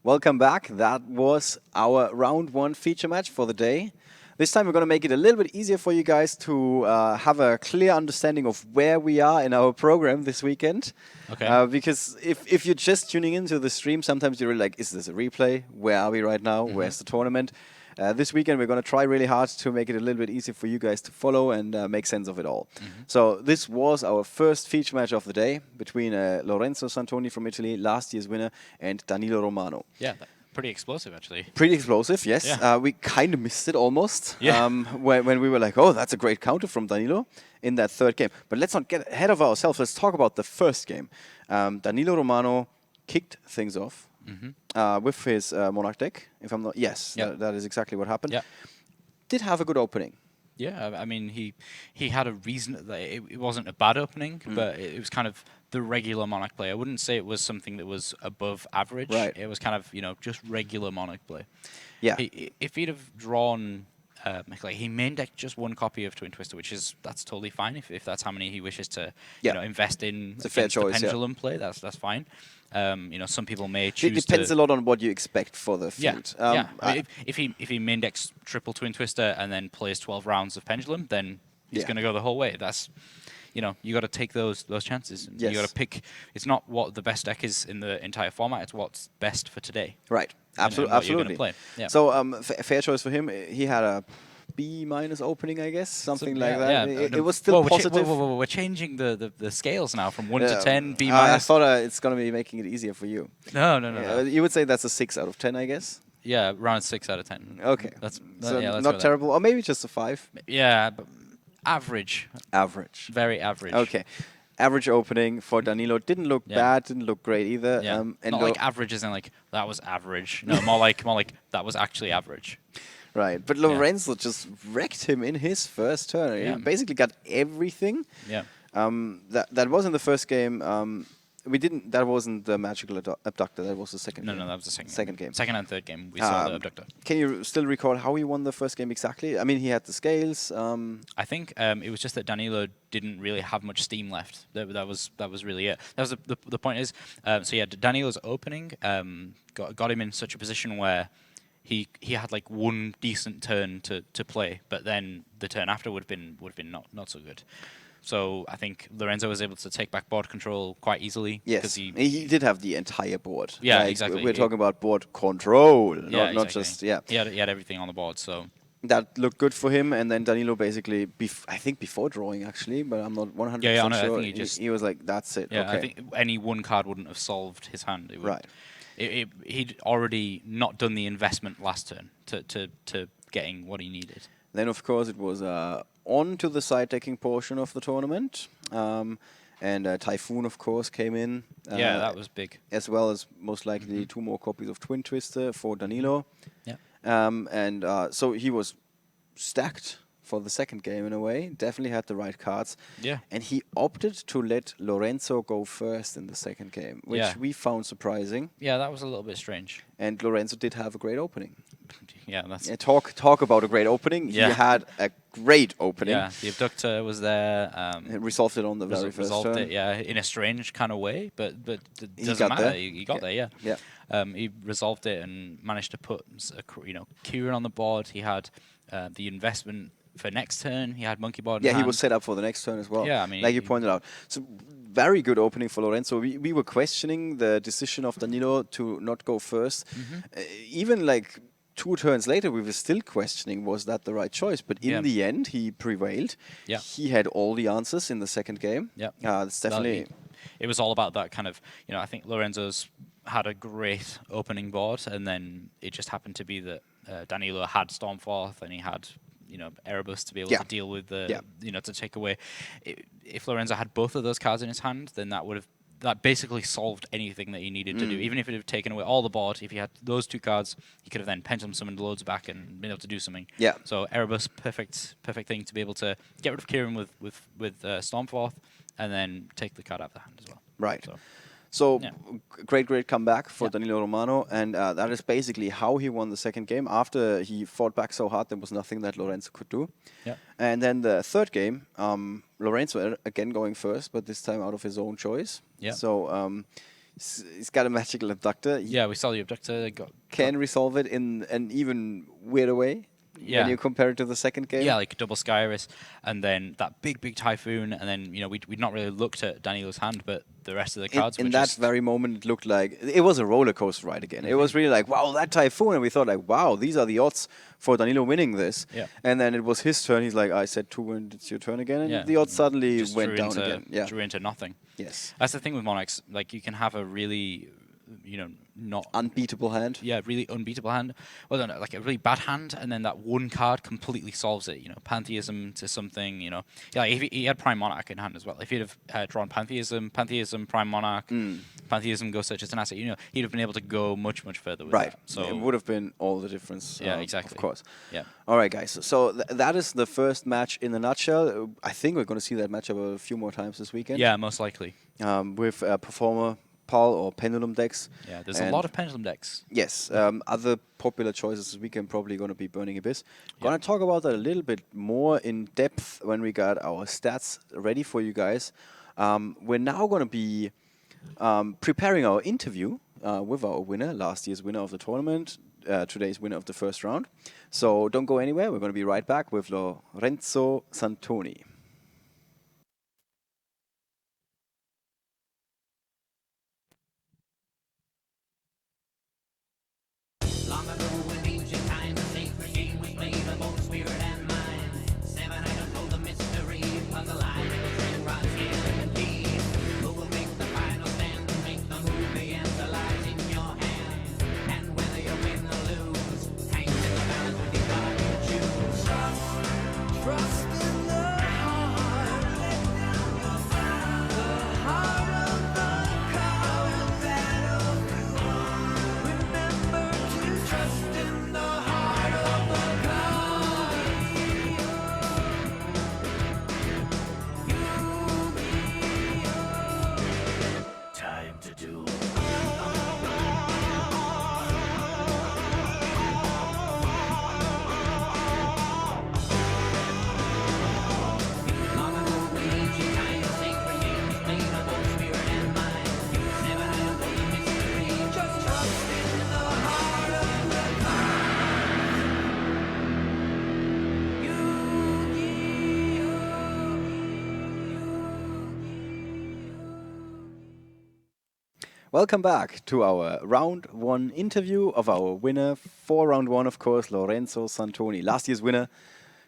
Welcome back. That was our round one feature match for the day. This time we're going to make it a little bit easier for you guys to have a clear understanding of where we are in our program this weekend. Okay. Because if you're just tuning into the stream, sometimes you're really like, is this a replay? Where are we right now? Where's the tournament? This weekend we're going to try really hard to make it a little bit easier for you guys to follow and make sense of it all. So this was our first feature match of the day between Lorenzo Santoni from Italy, last year's winner, and Danilo Romano. Yeah, pretty explosive actually. Pretty explosive, yes. Yeah. We kind of missed it almost Yeah. when we were like, oh, that's a great counter from Danilo in that third game. But let's not get ahead of ourselves. Let's talk about the first game. Danilo Romano kicked things off with his Monarch deck, if I'm not... Yes, Yep. that is exactly what happened. Yeah. Did have a good opening. Yeah, I mean, he had a reason. It wasn't a bad opening, but it was kind of the regular Monarch play. I wouldn't say it was something that was above average. Right. It was kind of, just regular Monarch play. Yeah. If he'd have drawn... like he main decked just one copy of Twin Twister, that's totally fine if that's how many he wishes to invest in. It's a fair choice, the pendulum play. That's fine. Some people may choose. It depends a lot on what you expect for the field. I mean, if he main decks triple Twin Twister and then plays 12 rounds of pendulum, then he's going to go the whole way. That's you got to take those chances. Yes. You got to pick. It's not what the best deck is in the entire format. It's what's best for today. Right. And what you're gonna play. Yeah. So fair choice for him. He had a B- opening, I guess, something like that. It was still positive. We're changing the scales now from 1 to 10. B-. I thought it's going to be making it easier for you. No. You would say that's a 6 out of 10, I guess. Yeah, around 6 out of 10. Okay. Let's not terrible, or maybe just a 5. Yeah, but average. Average. Very average. Okay. Average opening for Danilo. Didn't look bad, didn't look great either. Yeah. And not like average isn't like, that was average. No, more like that was actually average. Right, but Lorenzo just wrecked him in his first turn. Yeah. He basically got everything. Yeah. That was in the first game. We didn't. That wasn't the magical abductor. That was the second. No, game. that was the second game. Second and third game, we saw the abductor. Can you still recall how he won the first game exactly? I mean, he had the scales. I think it was just that Danilo didn't really have much steam left. That was really it. That was the point is. Danilo's opening got him in such a position where he had like one decent turn to play, but then the turn after would have been not so good. So I think Lorenzo was able to take back board control quite easily. Yes, he did have the entire board. Yeah, exactly. We're talking about board control, not not just He had everything on the board, so that looked good for him. And then Danilo basically, I think before drawing actually, but I'm not 100% sure. I think he was like, "That's it." Yeah, okay. I think any one card wouldn't have solved his hand. It would, right. He'd already not done the investment last turn to getting what he needed. Then of course it was on to the side decking portion of the tournament. And Typhoon, of course, came in. Yeah, that was big. As well as most likely 2 more copies of Twin Twister for Danilo. Yeah. So he was stacked for the second game in a way. Definitely had the right cards. Yeah. And he opted to let Lorenzo go first in the second game, which we found surprising. Yeah, that was a little bit strange. And Lorenzo did have a great opening. Yeah, that's... Talk about a great opening. Yeah. He had a great opening. Yeah, the abductor was there. He resolved it on the very first turn. It, yeah, in a strange kind of way, but it He doesn't got matter. there. He got there, yeah. Yeah. He resolved it and managed to put Kieran on the board. He had the investment for next turn. He had monkey board. Yeah, he was set up for the next turn as well. Yeah, I mean, like you pointed out. So very good opening for Lorenzo. We were questioning the decision of Danilo to not go first. Even like 2 turns later, we were still questioning, was that the right choice? But in the end, he prevailed. Yeah. He had all the answers in the second game. Yeah. It's definitely... It was all about that kind of, I think Lorenzo's had a great opening board, and then it just happened to be that Danilo had Stormforth, and he had, Erebus to be able to deal with the, to take away. If Lorenzo had both of those cards in his hand, then that basically solved anything that he needed to do. Even if it had taken away all the board, if he had those 2 cards, he could have then pendulum summoned loads back and been able to do something. Yeah. So Erebus, perfect thing to be able to get rid of Kieran with Stormforth, and then take the card out of the hand as well. Right. So great comeback for Danilo Romano, and that is basically how he won the second game. After he fought back so hard, there was nothing that Lorenzo could do. Yeah. And then the third game, Lorenzo again going first, but this time out of his own choice. Yeah. So He's got a magical abductor. He Yeah, we saw the abductor. can resolve it in an even weirder way when you compare it to the second game. Yeah, like double Skyris, and then that big typhoon, and then we'd not really looked at Danilo's hand, but the rest of the cards In were that just very moment, it looked like it was a roller coaster ride again. It was really like, wow, that typhoon, and we thought like, wow, these are the odds for Danilo winning this. Yeah. And then it was his turn. He's like, I said 2, and it's your turn again, and the odds suddenly just went drew down into, again. Yeah, drew into nothing. yes, That's the thing with Monarchs. Like you can have a really, not unbeatable hand. yeah, really unbeatable hand. Well, no, like a really bad hand, and then that one card completely solves it. Pantheism to something. Yeah, like if he had Prime Monarch in hand as well. If he'd have drawn Pantheism, Prime Monarch, Pantheism goes such as an asset. He'd have been able to go much further with Right. that. So it would have been all the difference. Yeah, exactly. Of course. Yeah. All right, guys. So that is the first match in a nutshell. I think we're going to see that matchup a few more times this weekend. Yeah, most likely. With Performer, Pal, or Pendulum decks. Yeah, there's a lot of Pendulum decks. Yes. Other popular choices this weekend probably going to be Burning Abyss. Going to talk about that a little bit more in depth when we got our stats ready for you guys. We're now going to be preparing our interview with our winner, last year's winner of the tournament, today's winner of the first round. So don't go anywhere. We're going to be right back with Lorenzo Santoni. Long ago in ancient times, a sacred game was played of both spirit and mind. 7 items hold the mystery, puzzle line, ring rod, skill, and deed. Who will make the final stand, make the move, the answer lies in your hand. And whether you win or lose, hangs in the balance with the card you choose. Trust in the heart, the heart of the card that'll do. Remember to trust in the heart of the card. Time to do. Long ago in ancient times, sacred games played of both spirit and mind. 7 items hold the mystery. Just trust in the heart of the Welcome back to our round 1 interview of our winner for round 1, of course, Lorenzo Santoni. Last year's winner.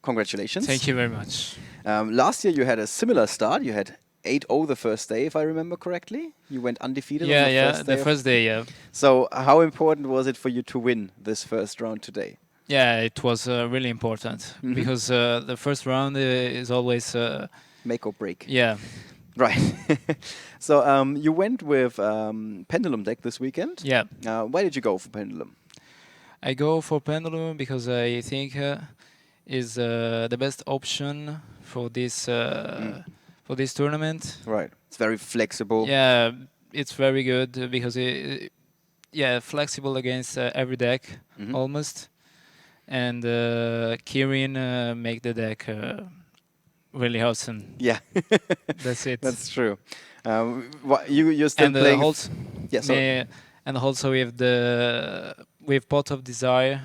Congratulations. Thank you very much. Last year you had a similar start. You had 8-0 the first day, if I remember correctly. You went undefeated on the first day. The first day, yeah. So how important was it for you to win this first round today? Yeah, it was really important because the first round is always, Make or break. yeah. Right. So you went with Pendulum deck this weekend. Yeah. Why did you go for Pendulum? I go for Pendulum because I think is the best option for this tournament. Right. It's very flexible. Yeah, it's very good because flexible against every deck almost, and Kirin make the deck really awesome. Yeah. That's it. That's true. You're still And playing. also, and also with Pot of Desire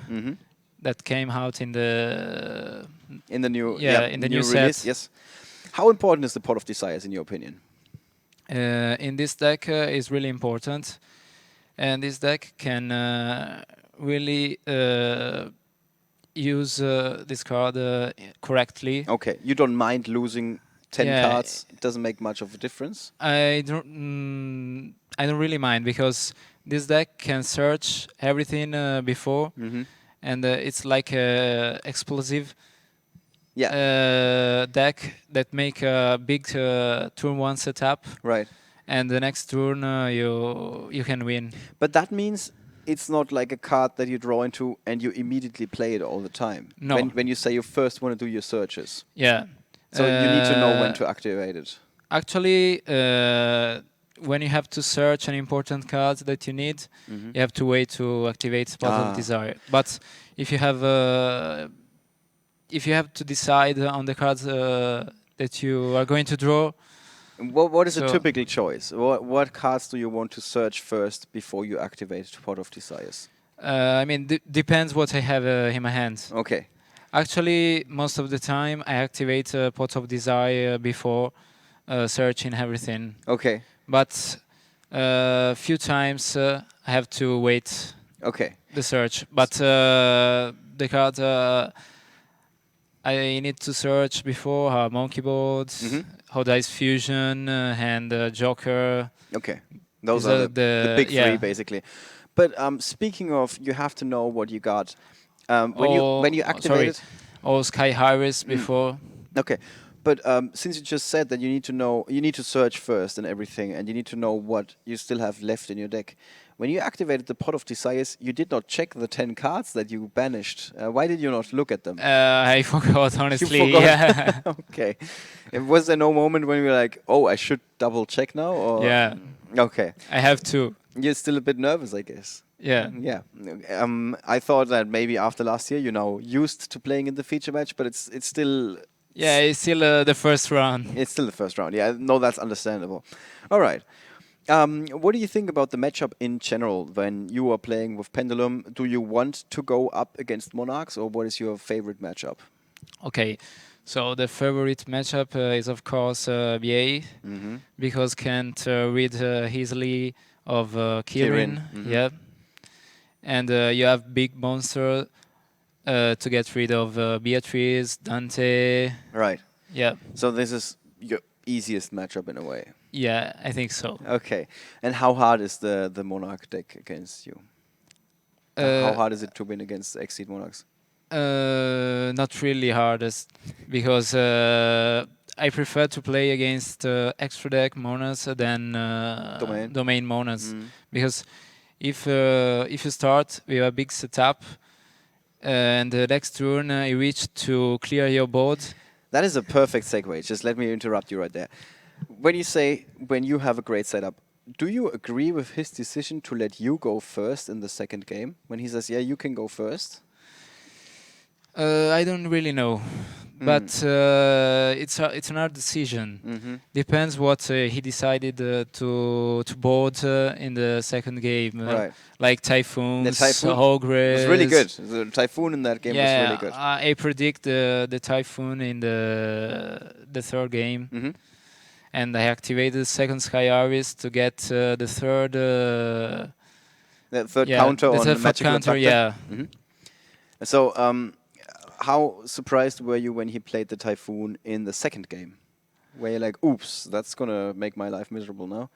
that came out in the new in the new release. set. Yes. How important is the Pot of Desires in your opinion? In this deck is really important, and this deck can really use this card correctly. Okay, you don't mind losing 10 Yeah. cards. It doesn't make much of a difference. I don't really mind because this deck can search everything before, and it's like a explosive deck that make a big turn 1 setup, Right. and the next turn you can win. But that means it's not like a card that you draw into and you immediately play it all the time. No. When you say you first want to do your searches. Yeah. So you need to know when to activate it. Actually, when you have to search an important card that you need, you have to wait to activate Spot of Desire. But if you have to decide on the cards that you are going to draw, What is a So- typical choice? What cards do you want to search first before you activate Pot of Desires? I mean, depends what I have in my hands. Okay. Actually, most of the time I activate Pot of Desire before searching everything. Okay. But few times I have to wait Okay. the search. But the card I need to search before are Monkey Boards, Mhm. How Dice Fusion, and Joker. Okay. Those These are are the big three, yeah. basically. But speaking of, you have to know what you got. When you activate it. Or Sky Harvest Mm. before. Okay. But since you just said that you need to know, you need to search first and everything, and you need to know what you still have left in your deck. When you activated the Pot of Desires, you did not check the 10 cards that you banished. Why did you not look at them? I forgot, honestly. forgot? Yeah. Okay. Was there no moment when you were like, oh, I should double check now? Or Yeah. Okay. I have to. You're still a bit nervous, I guess. Yeah. Yeah. I thought that maybe after last year, you're now used to playing in the feature match, but it's still Yeah, it's still the first round. it's still the first round. Yeah, no, that's understandable. All right. What do you think about the matchup in general when you are playing with Pendulum? Do you want to go up against Monarchs, or what is your favorite matchup? Okay, so the favorite matchup is of course BA Mm-hmm. because can't read easily of Kirin. Kirin, mhm. Yeah, and you have big monster to get rid of Beatrice, Dante. Right. Yeah, So this is your easiest matchup in a way. yeah, I think so. Okay. And how hard is the Monarch deck against you? How hard is it to win against Exceed Monarchs? Not really hardest because I prefer to play against extra deck monas than domain monas Mm. because if you start with a big setup and the next turn you reach to clear your board. That is a perfect segue. Just let me interrupt you right there. When you say when you have a great setup, do you agree with his decision to let you go first in the second game? When he says, yeah, you can go first? I don't really know, but it's another decision. Mm-hmm. Depends what he decided to board in the second game. Right. Like Typhoons, The Typhoon Ogres. was really good. The Typhoon in that game was really good. I predict the Typhoon in the third game, Mm-hmm. and I activated the second Sky Harvest to get the third. The third counter on the third magical counter, abductor. yeah. Mm-hmm. So, how surprised were you when he played the Typhoon in the second game? Where you're like, oops, that's gonna make my life miserable now?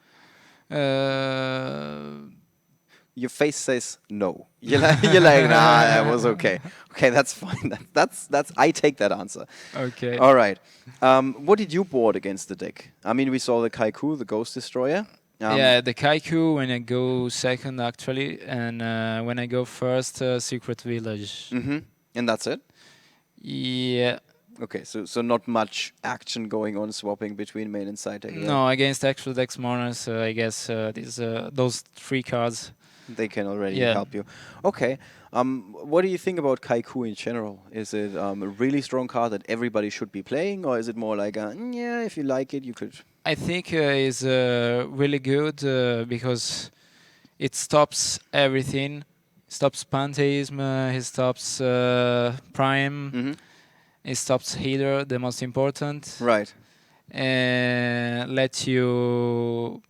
Your face says no. You're like, nah, that was okay. Okay, that's fine. That's I take that answer. Okay. All right. What did you board against the deck? I mean, we saw the Kaiku, the Ghost Destroyer. Yeah, the Kaiku when I go second actually, and when I go first, Secret Village. Mm-hmm. And that's it. Yeah. Okay, so not much action going on, swapping between main and side deck. there. No, against actual Dex Monarchs, I guess those three cards. They can already Yeah. help you. Okay. What do you think about Kaiku in general? Is it a really strong card that everybody should be playing, or is it more like, yeah, if you like it, you could? I think is really good because it stops everything. Stops Pantheism, it stops Prime, Mm-hmm. it stops Healer, the most important, Right. and let you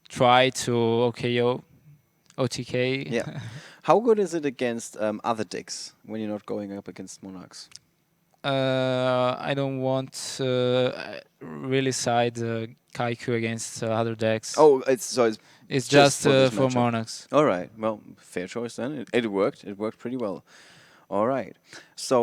try to OTK. Yeah. How good is it against other decks when you're not going up against Monarchs? I don't want really side Kaiku against other decks. Oh, it's it's just just for this for matchup. Monarchs. all right. Well, fair choice then. It worked. It worked pretty well. All right. So,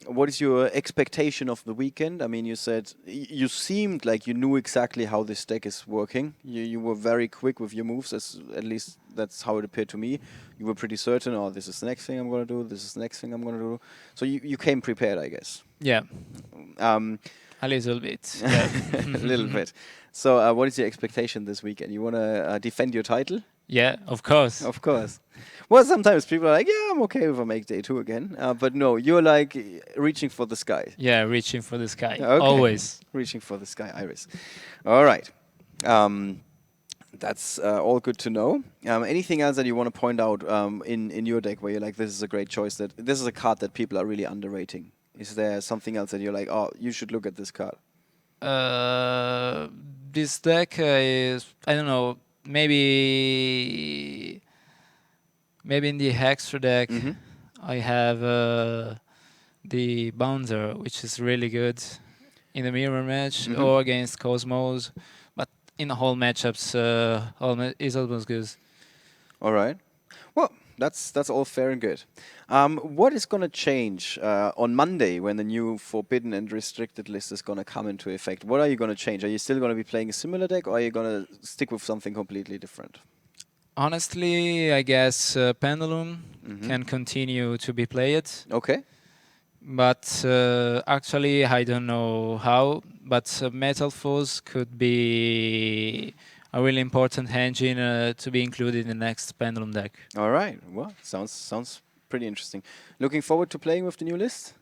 what is your expectation of the weekend? I mean, you said you seemed like you knew exactly how this deck is working. You were very quick with your moves. At least that's how it appeared to me. You were pretty certain. Oh, this is the next thing I'm gonna do. This is the next thing I'm gonna do. So you came prepared, I guess. Yeah, A a little bit. Yeah. little bit. So, what is your expectation this weekend? You wanna defend your title? Yeah, of course. Of course. Well, sometimes people are like, yeah, I'm okay if I make day 2 again. But no, you're like reaching for the sky. Yeah, reaching for the sky. Okay. Always. Reaching for the sky, Iris. All right. That's all good to know. Anything else that you want to point out in your deck where you're like, this is a great choice, that this is a card that people are really underrating? Is there something else that you're like, oh, you should look at this card? This deck is, I don't know, maybe in the Hexer deck I have the Bouncer, which is really good in the mirror match or against Cosmos, but in the whole matchups, is almost good. All right. Well, that's all fair and good. What is going to change on Monday when the new forbidden and restricted list is going to come into effect? What are you going to change? Are you still going to be playing a similar deck, or are you going to stick with something completely different? Honestly, I guess Pendulum can continue to be played. Okay. But actually, I don't know how. But Metal Force could be a really important engine to be included in the next Pendulum deck. All right. Well, sounds pretty interesting. Looking forward to playing with the new list?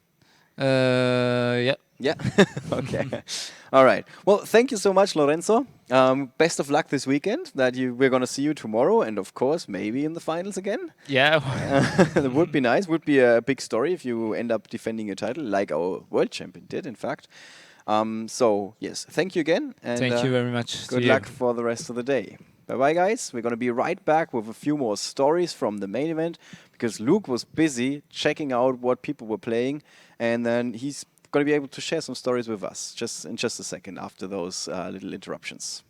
Yeah. Yeah. Okay. All right. Well, thank you so much, Lorenzo. Best of luck this weekend. We're gonna see you tomorrow, and of course, maybe in the finals again. Yeah. That would be nice. Would be a big story if you end up defending your title, like our world champion did, in fact. So yes, thank you again, and Thank you very much. good luck for the rest of the day. Bye-bye, guys. We're going to be right back with a few more stories from the main event, because Luke was busy checking out what people were playing, and then he's going to be able to share some stories with us in just a second after those little interruptions.